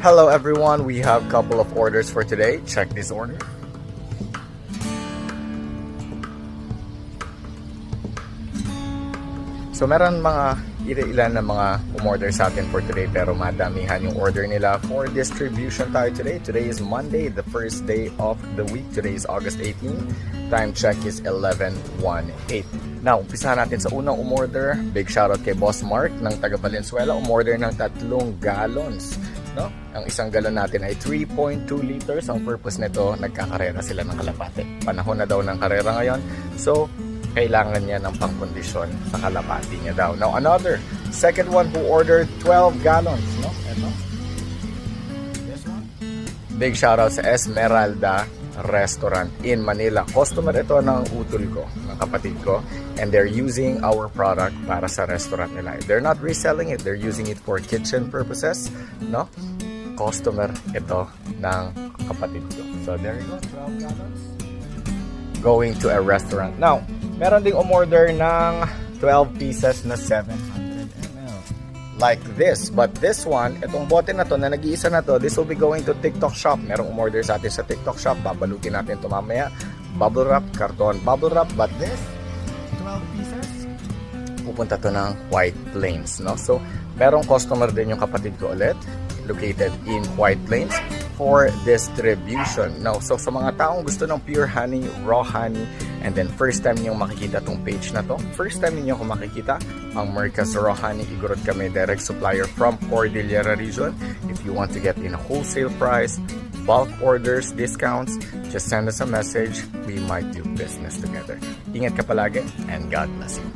Hello everyone, we have a couple of orders for today. Check this order. So meron mga ilan na mga umorder sa atin for today pero madamihan yung order nila for distribution tayo today. Today is Monday, the first day of the week. Today is August 18. Time check is 11:18. Now, umpisahan natin sa unang umorder. Big shoutout kay Boss Mark ng taga Valenzuela. Umorder ng 3 gallons. No? Ang isang galon natin ay 3.2 liters. Ang purpose nito, nagkakarera sila ng kalapate. Panahon na daw ng karera ngayon. So, kailangan niya ng pangkondisyon sa kalapati niya daw. Now, another, second one who ordered 12 gallons. No? Ito. This one. Big shoutout sa Esmeralda Restaurant in Manila. Customer ito ng utol ko, ng kapatid ko. And they're using our product para sa restaurant nila. They're not reselling it. They're using it for kitchen purposes. No? Customer ito ng kapatid ko. So, there you go. 12 gallons. Going to a restaurant. Now, meron ding umorder ng 12 pieces na 700 ml. Like this. But this one, itong bote na to, na nag-iisa na to, this will be going to TikTok shop. Merong umorder sa atin sa TikTok shop. Babalutin natin ito mamaya. Bubble wrap, karton, bubble wrap. But this, 12 pieces, pupunta to ng White Plains. No? So, merong customer din yung kapatid ko ulit, located in White Plains, for distribution. Now, so sa mga taong gusto ng pure honey, raw honey, and then first time niyo makikita tong page na to, first time niyo ko makikita ang Mercas Raw Honey. Igorot kami direct supplier from Cordillera region. If you want to get in a wholesale price, bulk orders, discounts, just send us a message. We might do business together. Ingat ka palagi, and God bless you.